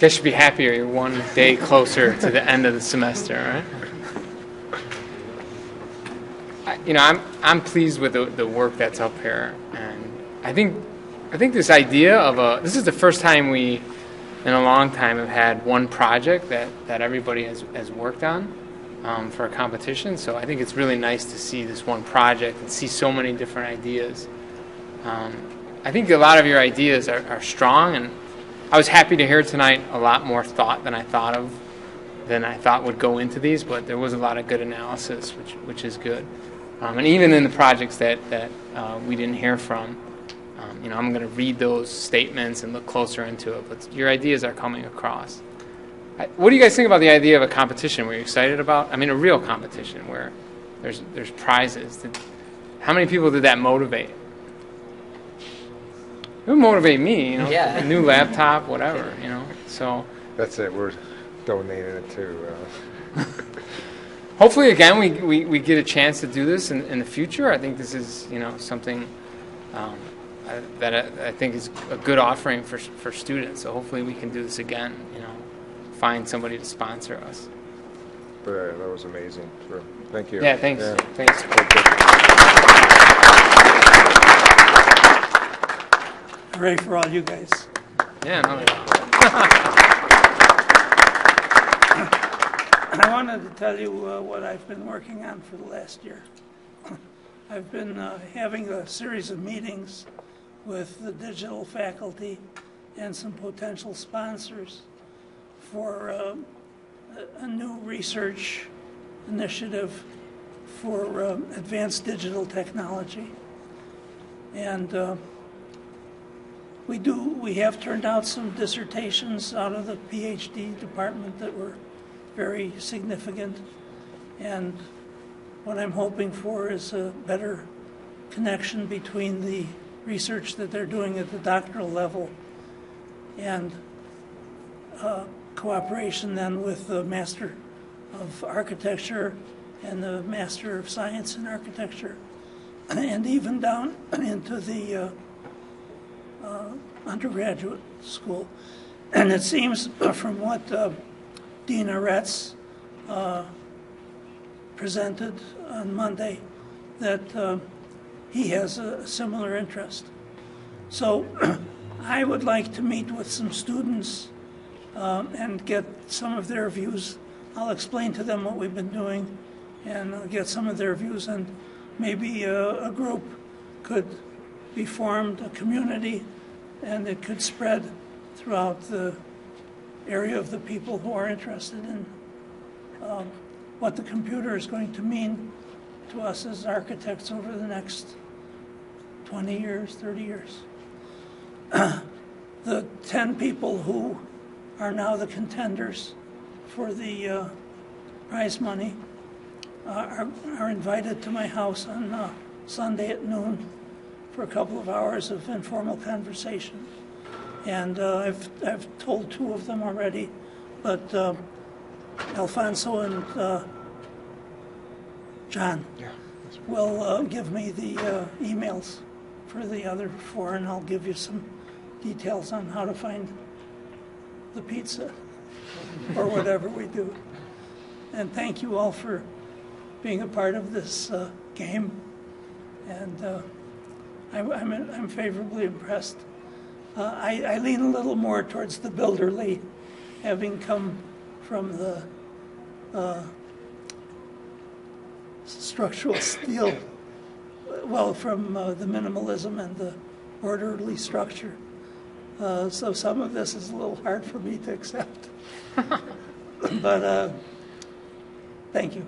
guess you'd be happier you're one day closer to the end of the semester, right? I'm pleased with the work that's up here, and I think this idea of this is the first time we, in a long time, have had one project that everybody has worked on for a competition. So I think it's really nice to see this one project and see so many different ideas. I think a lot of your ideas are strong, and I was happy to hear tonight a lot more thought than I thought would go into these, but there was a lot of good analysis, which is good. And even in the projects that we didn't hear from, I'm going to read those statements and look closer into it, but your ideas are coming across. What do you guys think about the idea of a competition? Were you excited about? I mean, a real competition where there's prizes. How many people did that motivate? It would motivate me, Yeah. A new laptop, whatever, So That's it. We're donating it to. Hopefully, again, we get a chance to do this in the future. I think this is something that I think is a good offering for students. So hopefully we can do this again. Find somebody to sponsor us. But that was amazing. Sure. Thank you. Yeah, thanks. Yeah. Thanks. Hooray for all you guys. Yeah, no. I wanted to tell you what I've been working on for the last year. I've been having a series of meetings with the digital faculty and some potential sponsors for a new research initiative for advanced digital technology. And we have turned out some dissertations out of the PhD department that were very significant, and what I'm hoping for is a better connection between the research that they're doing at the doctoral level and cooperation then with the Master of Architecture and the Master of Science in Architecture, and even down into the undergraduate school. And it seems from what Dean Aretz presented on Monday that he has a similar interest. So I would like to meet with some students and get some of their views. I'll explain to them what we've been doing and get some of their views, and maybe a group could be formed, a community, and it could spread throughout the area of the people who are interested in what the computer is going to mean to us as architects over the next 20 years, 30 years. The 10 people who are now the contenders for the prize money are invited to my house on Sunday at noon for a couple of hours of informal conversation. And I've told 2 of them already, but Alphonso and John will give me the emails for the other 4, and I'll give you some details on how to find the pizza or whatever we do. And thank you all for being a part of this game. And I'm favorably impressed. I lean a little more towards the builderly, having come from the structural steel, well, from the minimalism and the orderly structure. So some of this is a little hard for me to accept. But thank you.